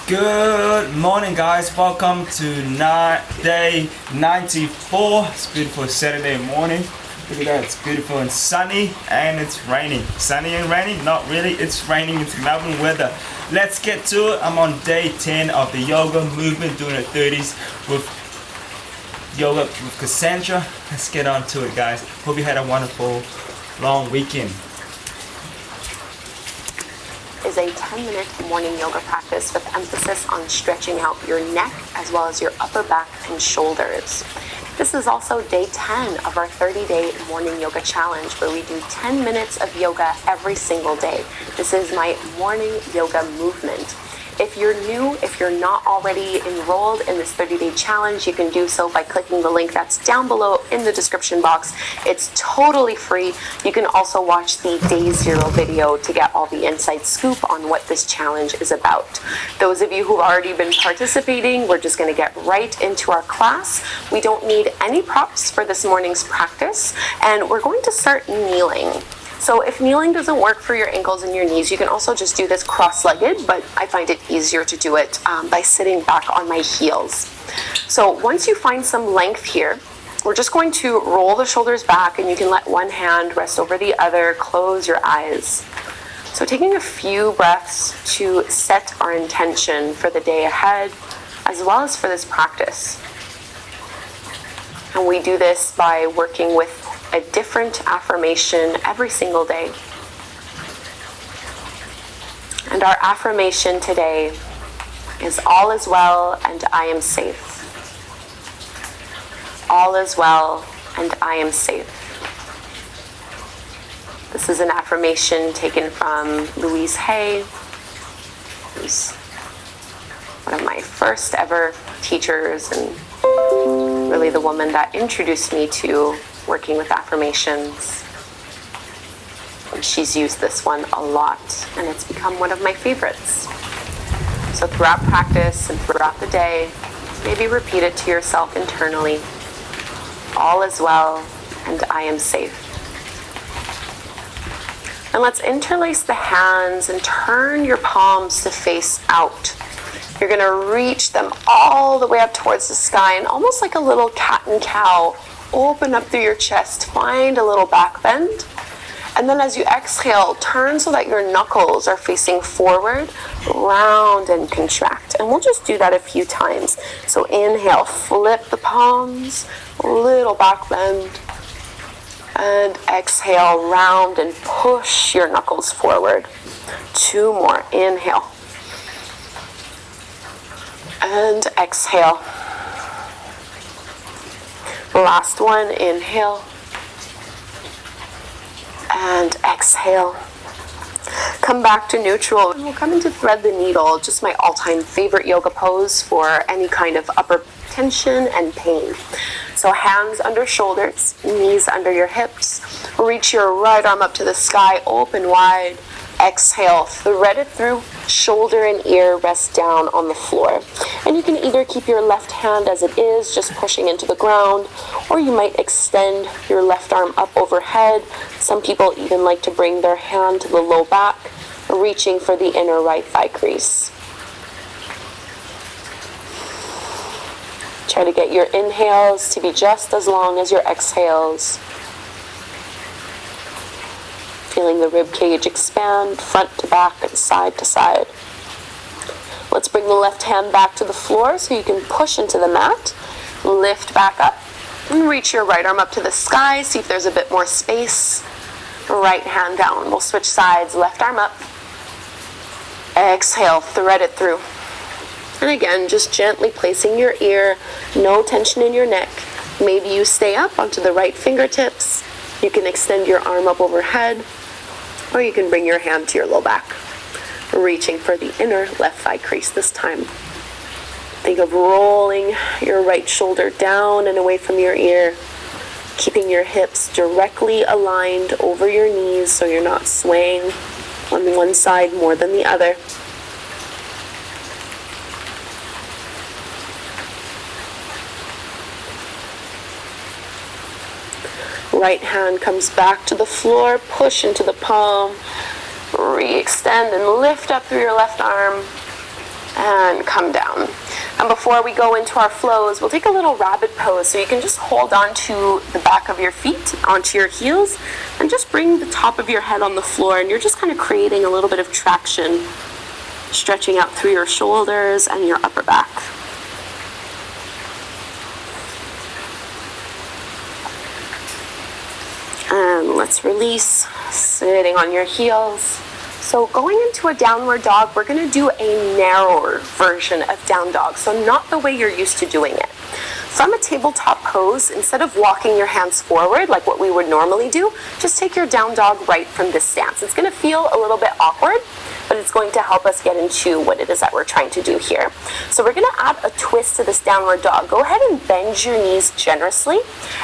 Good morning, guys. Welcome to day 94. It's a beautiful Saturday morning. Look at that, it's beautiful and sunny, and it's raining. Sunny and raining? Not really, it's raining. It's Melbourne weather. Let's get to it. I'm on day 10 of the yoga movement, doing the 30s with yoga with Kassandra. Let's get on to it, guys. Hope you had a wonderful long weekend. Is a 10-minute morning yoga practice with emphasis on stretching out your neck as well as your upper back and shoulders. This is also day 10 of our 30-day morning yoga challenge, where we do 10 minutes of yoga every single day. This is my morning yoga movement. If you're new, if you're not already enrolled in this 30-day challenge, you can do so by clicking the link that's down below in the description box. It's totally free. You can also watch the Day 0 video to get all the inside scoop on what this challenge is about. Those of you who've already been participating, we're just going to get right into our class. We don't need any props for this morning's practice, and we're going to start kneeling. So if kneeling doesn't work for your ankles and your knees, you can also just do this cross-legged, but I find it easier to do it by sitting back on my heels. So once you find some length here, we're just going to roll the shoulders back, and you can let one hand rest over the other, close your eyes. So taking a few breaths to set our intention for the day ahead, as well as for this practice. And we do this by working with a different affirmation every single day. And our affirmation today is all is well and I am safe. All is well and I am safe. This is an affirmation taken from Louise Hay, who's one of my first ever teachers and really the woman that introduced me to working with affirmations. And she's used this one a lot, and it's become one of my favorites. So throughout practice and throughout the day, maybe repeat it to yourself internally. All is well, and I am safe. And let's interlace the hands and turn your palms to face out. You're going to reach them all the way up towards the sky, and almost like a little cat and cow, open up through your chest, find a little back bend. And then as you exhale, turn so that your knuckles are facing forward, round and contract. And we'll just do that a few times. So inhale, flip the palms, little back bend. And exhale, round and push your knuckles forward. 2 more, inhale. And exhale. Last one, inhale. And exhale. Come back to neutral. We'll come into thread the needle, just my all-time favorite yoga pose for any kind of upper tension and pain. So hands under shoulders, knees under your hips. Reach your right arm up to the sky, open wide. Exhale, thread it through, shoulder and ear rest down on the floor. And you can either keep your left hand as it is, just pushing into the ground, or you might extend your left arm up overhead. Some people even like to bring their hand to the low back, reaching for the inner right thigh crease. Try to get your inhales to be just as long as your exhales. Feeling the rib cage expand, front to back and side to side. Let's bring the left hand back to the floor so you can push into the mat. Lift back up and reach your right arm up to the sky. See if there's a bit more space. Right hand down. We'll switch sides. Left arm up. Exhale, thread it through. And again, just gently placing your ear, no tension in your neck. Maybe you stay up onto the right fingertips. You can extend your arm up overhead, or you can bring your hand to your low back, reaching for the inner left thigh crease this time. Think of rolling your right shoulder down and away from your ear, keeping your hips directly aligned over your knees so you're not swaying on one side more than the other. Right hand comes back to the floor, push into the palm, re-extend and lift up through your left arm, and and come down. And before we go into our flows, we'll take a little rabbit pose. So you can just hold on to the back of your feet, onto your heels, and just bring the top of your head on the floor. And you're just kind of creating a little bit of traction, stretching out through your shoulders and your upper back. And let's release, sitting on your heels. So going into a downward dog, we're going to do a narrower version of down dog. So not the way you're used to doing it. From a tabletop pose, instead of walking your hands forward like what we would normally do, just take your down dog right from this stance. It's going to feel a little bit awkward, but it's going to help us get into what it is that we're trying to do here. So we're going to add a twist to this downward dog. Go ahead and bend your knees generously,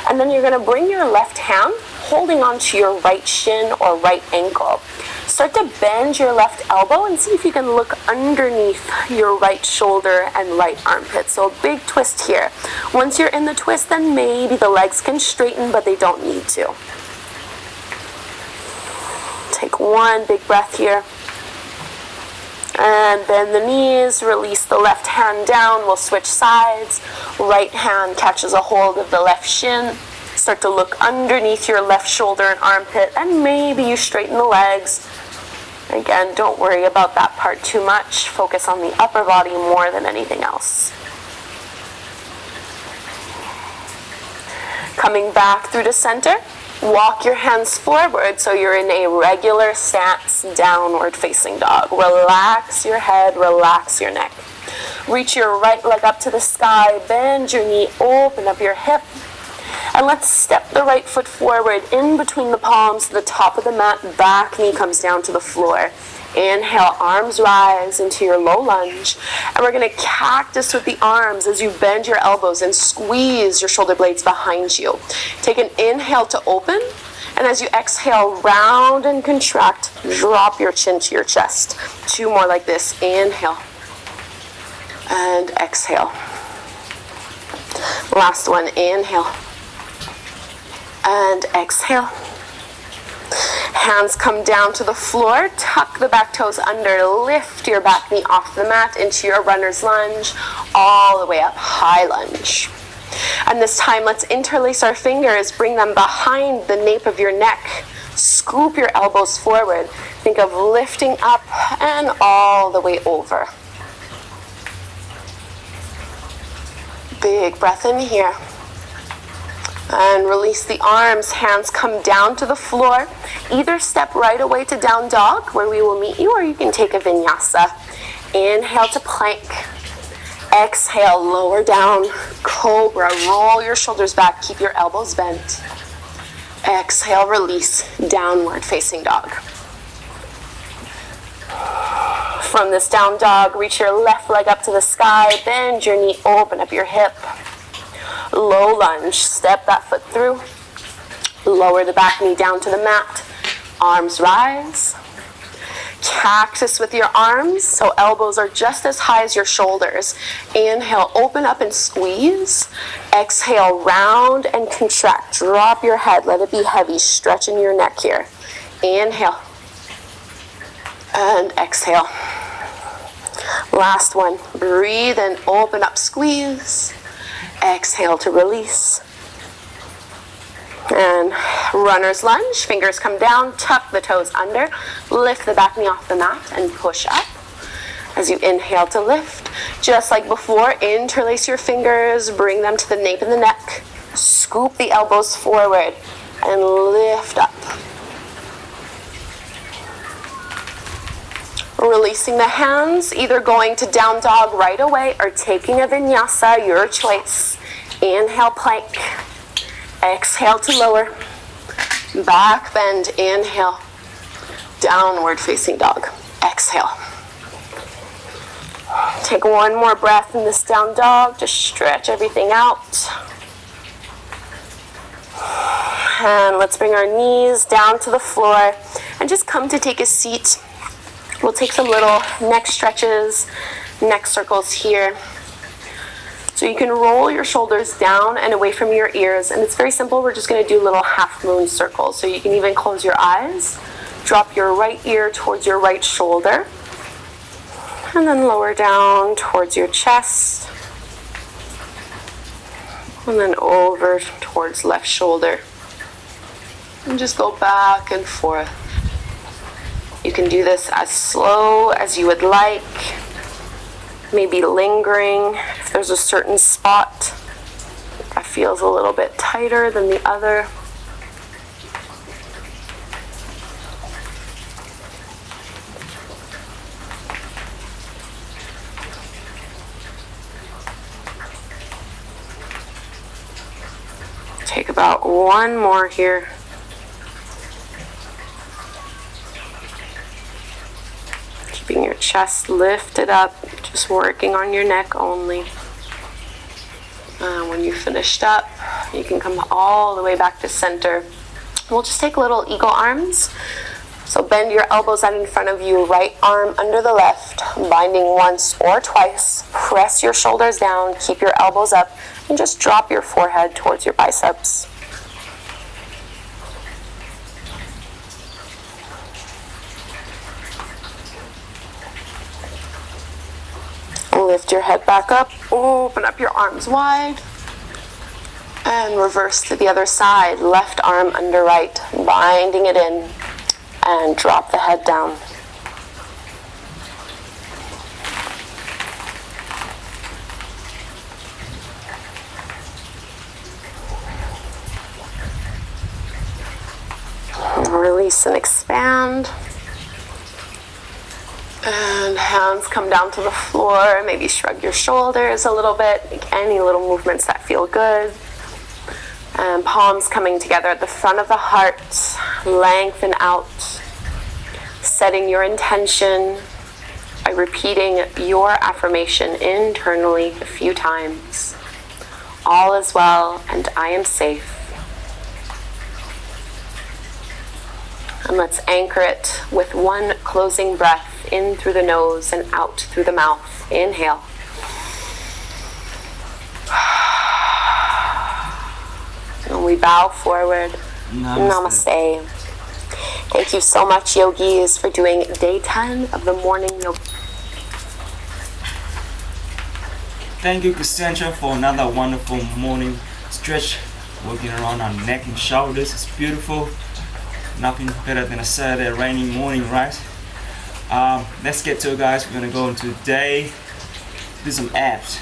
and then you're going to bring your left hand holding onto your right shin or right ankle. Start to bend your left elbow and see if you can look underneath your right shoulder and right armpit. So a big twist here. Once you're in the twist, then maybe the legs can straighten, but they don't need to. Take one big breath here. And bend the knees, release the left hand down. We'll switch sides. Right hand catches a hold of the left shin. Start to look underneath your left shoulder and armpit, and maybe you straighten the legs. Again, don't worry about that part too much. Focus on the upper body more than anything else. Coming back through the center, walk your hands forward so you're in a regular stance, downward facing dog. Relax your head, relax your neck. Reach your right leg up to the sky, bend your knee, open up your hip. And let's step the right foot forward in between the palms to the top of the mat. Back knee comes down to the floor. Inhale, arms rise into your low lunge. And we're going to cactus with the arms as you bend your elbows and squeeze your shoulder blades behind you. Take an inhale to open. And as you exhale, round and contract, drop your chin to your chest. Two more like this. Inhale. And exhale. Last one. Inhale. And exhale. Hands come down to the floor. Tuck the back toes under. Lift your back knee off the mat into your runner's lunge. All the way up. High lunge. And this time, let's interlace our fingers. Bring them behind the nape of your neck. Scoop your elbows forward. Think of lifting up and all the way over. Big breath in here. And release the arms, hands come down to the floor. Either step right away to down dog, where we will meet you, or you can take a vinyasa. Inhale to plank. Exhale, lower down, cobra. Roll your shoulders back, keep your elbows bent. Exhale, release, downward facing dog. From this down dog, reach your left leg up to the sky, bend your knee, open up your hip. Low lunge, step that foot through. Lower the back knee down to the mat. Arms rise. Cactus with your arms, so elbows are just as high as your shoulders. Inhale, open up and squeeze. Exhale, round and contract. Drop your head, let it be heavy. Stretching your neck here. Inhale. And exhale. Last one. Breathe and open up, squeeze. Exhale to release. And runner's lunge. Fingers come down, tuck the toes under, lift the back knee off the mat and push up. As you inhale to lift, just like before, interlace your fingers, bring them to the nape of the neck, scoop the elbows forward and lift up. Releasing the hands, either going to down dog right away or taking a vinyasa, your choice. Inhale, plank. Exhale to lower. Back bend, inhale. Downward facing dog. Exhale. Take one more breath in this down dog. Just stretch everything out. And let's bring our knees down to the floor and just come to take a seat. We'll take some little neck stretches, neck circles here. So you can roll your shoulders down and away from your ears. And it's very simple. We're just going to do little half moon circles. So you can even close your eyes. Drop your right ear towards your right shoulder. And then lower down towards your chest. And then over towards left shoulder. And just go back and forth. You can do this as slow as you would like. Maybe lingering if there's a certain spot that feels a little bit tighter than the other. Take about one more here. Keeping your chest lifted up, just working on your neck only. When you're finished up, you can come all the way back to center. We'll just take little eagle arms. So bend your elbows out in front of you, right arm under the left, binding once or twice. Press your shoulders down, keep your elbows up, and just drop your forehead towards your biceps. Lift your head back up, open up your arms wide, and reverse to the other side. Left arm under right, binding it in, and drop the head down. Release and expand. And hands come down to the floor. Maybe shrug your shoulders a little bit. Make any little movements that feel good. And palms coming together at the front of the heart. Lengthen out. Setting your intention by repeating your affirmation internally a few times. All is well and I am safe. And let's anchor it with one closing breath in through the nose and out through the mouth. Inhale. And we bow forward. Namaste. Thank you so much, yogis, for doing day 10 of the morning yoga. Thank you, Kassandra, for another wonderful morning stretch. Working around our neck and shoulders. It's beautiful. Nothing better than a Saturday rainy morning, right? Let's get to it, guys. We're gonna go into day, do some abs.